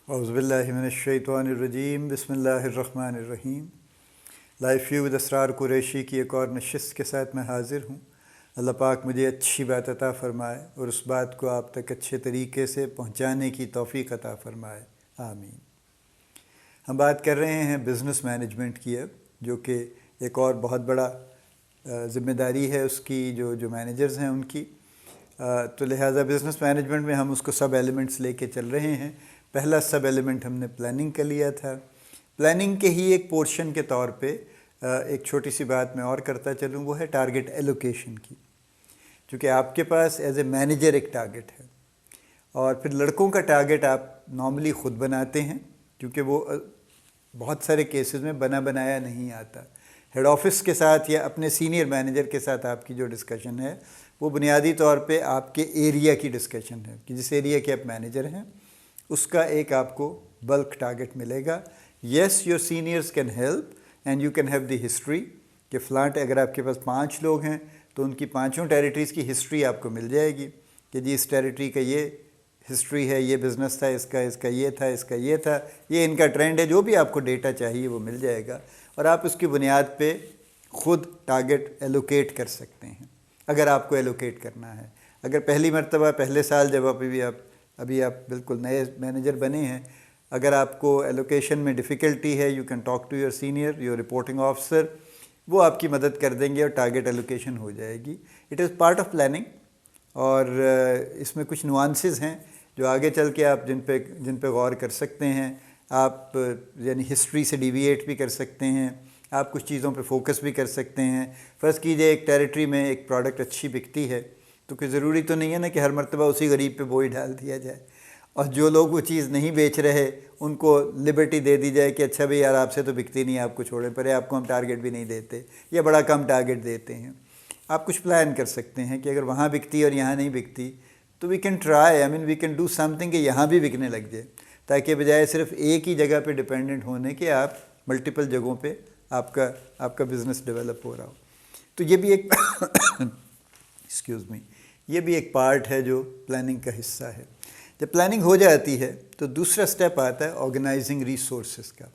اعوذ باللہ من الشیطان الرجیم، بسم اللہ الرحمن الرحیم۔ لائف ویو ود اسرار قریشی کی ایک اور نشست کے ساتھ میں حاضر ہوں۔ اللہ پاک مجھے اچھی بات عطا فرمائے اور اس بات کو آپ تک اچھے طریقے سے پہنچانے کی توفیق عطا فرمائے، آمین۔ ہم بات کر رہے ہیں بزنس مینجمنٹ کی اب، جو کہ ایک اور بہت بڑا ذمہ داری ہے اس کی، جو مینیجرز ہیں ان کی، تو لہٰذا بزنس مینجمنٹ میں ہم اس کو سب ایلیمنٹس لے کے چل رہے ہیں۔ پہلا سب ایلیمنٹ ہم نے پلاننگ کا لیا تھا۔ پلاننگ کے ہی ایک پورشن کے طور پہ ایک چھوٹی سی بات میں اور کرتا چلوں، وہ ہے ٹارگٹ ایلوکیشن کی۔ چونکہ آپ کے پاس ایز اے مینیجر ایک ٹارگٹ ہے، اور پھر لڑکوں کا ٹارگٹ آپ نارملی خود بناتے ہیں، کیونکہ وہ بہت سارے کیسز میں بنا بنایا نہیں آتا۔ ہیڈ آفس کے ساتھ یا اپنے سینئر مینیجر کے ساتھ آپ کی جو ڈسکشن ہے وہ بنیادی طور پہ آپ کے ایریا کی ڈسکشن ہے، کہ جس ایریا کے آپ مینیجر ہیں اس کا ایک آپ کو بلک ٹارگٹ ملے گا۔ Yes, your seniors can help and you can have the history, کہ فلانٹ اگر آپ کے پاس 5 لوگ ہیں تو ان کی 5 ٹیریٹریز کی ہسٹری آپ کو مل جائے گی، کہ جی اس ٹیریٹری کا یہ ہسٹری ہے، یہ بزنس تھا اس کا یہ تھا، اس کا یہ تھا، یہ ان کا ٹرینڈ ہے، جو بھی آپ کو ڈیٹا چاہیے وہ مل جائے گا، اور آپ اس کی بنیاد پہ خود ٹارگٹ ایلوکیٹ کر سکتے ہیں اگر آپ کو ایلوکیٹ کرنا ہے۔ اگر پہلی مرتبہ پہلے سال جب ابھی آپ بالکل نئے مینیجر بنے ہیں، اگر آپ کو ایلوکیشن میں ڈیفیکلٹی ہے، you can talk to your senior, your reporting officer, وہ آپ کی مدد کر دیں گے اور ٹارگٹ ایلوکیشن ہو جائے گی۔ It is part of planning, اور اس میں کچھ نوانسز ہیں جو آگے چل کے آپ جن پہ غور کر سکتے ہیں۔ آپ یعنی ہسٹری سے ڈیویٹ بھی کر سکتے ہیں، آپ کچھ چیزوں پہ فوکس بھی کر سکتے ہیں۔ فرض کیجئے ایک ٹیریٹری میں ایک پروڈکٹ اچھی بکتی ہے، تو کہ ضروری تو نہیں ہے نا کہ ہر مرتبہ اسی غریب پہ وہی ڈال دیا جائے، اور جو لوگ وہ چیز نہیں بیچ رہے ان کو لبرٹی دے دی جائے کہ اچھا بھئی یار آپ سے تو بکتی نہیں، آپ کو چھوڑے پڑے، آپ کو ہم ٹارگٹ بھی نہیں دیتے یا بڑا کم ٹارگٹ دیتے ہیں۔ آپ کچھ پلان کر سکتے ہیں کہ اگر وہاں بکتی اور یہاں نہیں بکتی تو we can try, we can do something کہ یہاں بھی بکنے لگ جائے، تاکہ بجائے صرف ایک ہی جگہ پہ ڈیپینڈنٹ ہونے کے آپ ملٹیپل جگہوں پہ آپ کا بزنس ڈیولپ ہو رہا ہو۔ تو یہ بھی ایک یہ بھی ایک پارٹ ہے جو پلاننگ کا حصہ ہے۔ جب پلاننگ ہو جاتی ہے تو دوسرا سٹیپ آتا ہے آرگنائزنگ ریسورسز کا۔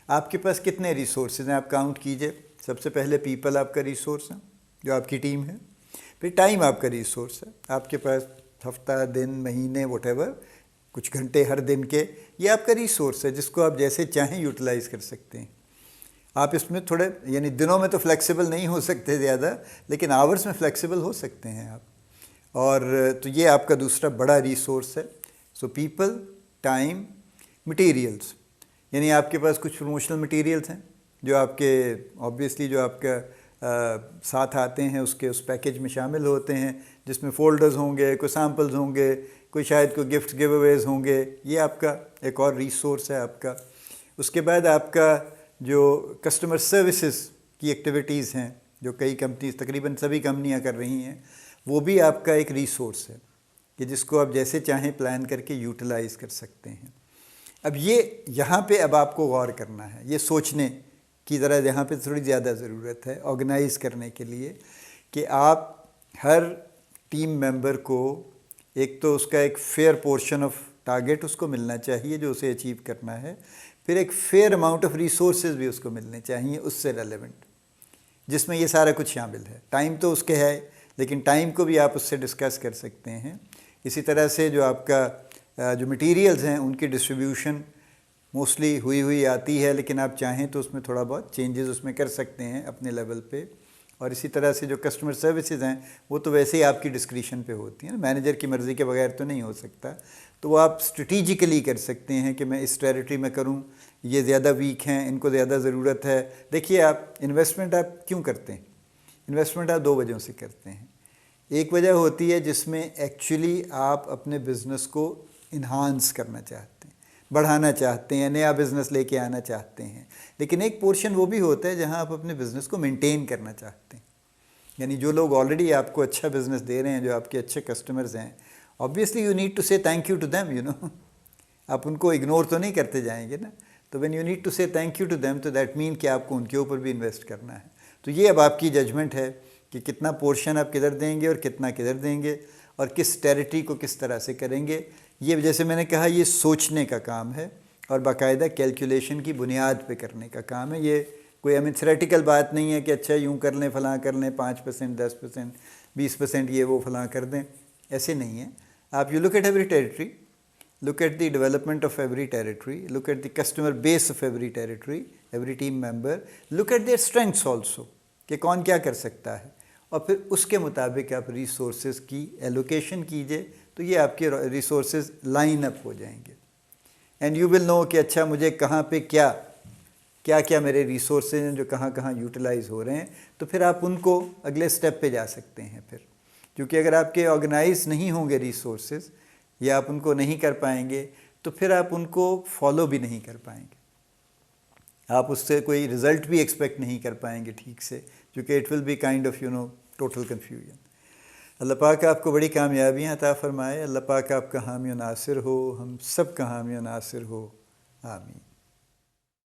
آپ کے پاس کتنے ریسورسز ہیں آپ کاؤنٹ کیجئے۔ سب سے پہلے پیپل آپ کا ریسورس ہے، جو آپ کی ٹیم ہے۔ پھر ٹائم آپ کا ریسورس ہے، آپ کے پاس ہفتہ، دن، مہینے، واٹ ایور، کچھ گھنٹے ہر دن کے، یہ آپ کا ریسورس ہے جس کو آپ جیسے چاہیں یوٹیلائز کر سکتے ہیں۔ آپ اس میں تھوڑے یعنی دنوں میں تو فلیکسیبل نہیں ہو سکتے زیادہ، لیکن آورس میں فلیکسیبل ہو سکتے ہیں آپ، اور تو یہ آپ کا دوسرا بڑا ریسورس ہے۔ سو پیپل، ٹائم، مٹیریلز، یعنی آپ کے پاس کچھ پروموشنل مٹیریلز ہیں جو آپ کے آبویسلی جو آپ کا ساتھ آتے ہیں اس پیکیج میں شامل ہوتے ہیں، جس میں فولڈرز ہوں گے، کوئی سیمپلز ہوں گے، شاید کوئی گفٹ گیو اویز ہوں گے، یہ آپ کا ایک اور ریسورس ہے آپ کا۔ اس کے بعد آپ کا جو کسٹمر سروسز کی ایکٹیویٹیز ہیں، جو کئی کمپنیز، تقریباً سبھی کمپنیاں کر رہی ہیں، وہ بھی آپ کا ایک ریسورس ہے کہ جس کو آپ جیسے چاہیں پلان کر کے یوٹیلائز کر سکتے ہیں۔ اب یہاں پہ اب آپ کو غور کرنا ہے، یہ سوچنے کی ذرا یہاں پہ تھوڑی زیادہ ضرورت ہے آرگنائز کرنے کے لیے، کہ آپ ہر ٹیم ممبر کو ایک تو اس کا ایک فیئر پورشن آف ٹارگٹ اس کو ملنا چاہیے جو اسے اچیو کرنا ہے، پھر ایک فیئر اماؤنٹ آف ریسورسز بھی اس کو ملنے چاہیے اس سے ریلیونٹ، جس میں یہ سارا کچھ شامل ہے۔ ٹائم تو اس کے ہے، لیکن ٹائم کو بھی آپ اس سے ڈسکس کر سکتے ہیں۔ اسی طرح سے جو آپ کا جو مٹیریلز ہیں ان کی ڈسٹریبیوشن موسٹلی ہوئی آتی ہے، لیکن آپ چاہیں تو اس میں تھوڑا بہت چینجز اس میں کر سکتے ہیں اپنے لیول پہ۔ اور اسی طرح سے جو کسٹمر سروسز ہیں وہ تو ویسے ہی آپ کی ڈسکریشن پہ ہوتی ہیں، مینیجر کی مرضی کے بغیر تو نہیں ہو سکتا، تو وہ آپ اسٹریٹیجیکلی کر سکتے ہیں کہ میں اس ٹیریٹری میں کروں، یہ زیادہ ویک ہیں، ان کو زیادہ ضرورت ہے۔ دیکھیے آپ انویسٹمنٹ آپ کیوں کرتے ہیں؟ انویسٹمنٹ آپ 2 وجہوں سے کرتے ہیں۔ ایک وجہ ہوتی ہے جس میں ایکچولی آپ اپنے بزنس کو انہانس کرنا چاہتے ہیں، بڑھانا چاہتے ہیں، نیا بزنس لے کے آنا چاہتے ہیں، لیکن ایک پورشن وہ بھی ہوتا ہے جہاں آپ اپنے بزنس کو مینٹین کرنا چاہتے ہیں۔ یعنی جو لوگ آلریڈی آپ کو اچھا بزنس دے رہے ہیں، جو آپ کے اچھے کسٹمرز ہیں، obviously you need to say thank you to them. آپ ان کو اگنور تو نہیں کرتے جائیں گے نا، تو when you need to say thank you to them تو دیٹ مین کہ آپ کو ان کے اوپر بھی انویسٹ کرنا ہے۔ تو یہ اب آپ کی ججمنٹ ہے کہ کتنا پورشن آپ کدھر دیں گے اور کتنا کدھر دیں گے، اور کس ٹیریٹری کو کس طرح سے کریں گے، یہ جیسے میں نے کہا یہ سوچنے کا کام ہے اور باقاعدہ کیلکولیشن کی بنیاد پہ کرنے کا کام ہے. یہ کوئی ہمیں تھیوریٹیکل بات نہیں ہے کہ اچھا یوں کر لیں فلاں کر لیں 5%, 10%, 20% یہ وہ فلاں کر دیں, ایسے نہیں ہے. آپ you look at every territory, look at the development of every territory, look at the customer base of every territory, every team member, look at their strengths also کہ کون کیا کر سکتا ہے, اور پھر اس کے مطابق آپ ریسورسز کی ایلوکیشن کیجئے تو یہ آپ کے ریسورسز لائن اپ ہو جائیں گے. اینڈ یو ول نو کہ اچھا مجھے کہاں پہ کیا میرے ریسورسز ہیں جو کہاں یوٹیلائز ہو رہے ہیں, تو پھر آپ ان کو اگلے سٹیپ پہ جا سکتے ہیں. پھر کیونکہ اگر آپ کے آرگنائز نہیں ہوں گے ریسورسز یا آپ ان کو نہیں کر پائیں گے تو پھر آپ ان کو فالو بھی نہیں کر پائیں گے, آپ اس سے کوئی رزلٹ بھی ایکسپیکٹ نہیں کر پائیں گے ٹھیک سے, کیونکہ it will be kind of total confusion. اللہ پاک آپ کو بڑی کامیابیاں عطا فرمائے. اللہ پاک آپ کا حامی و ناصر ہو, ہم سب کا حامی و ناصر ہو. آمین.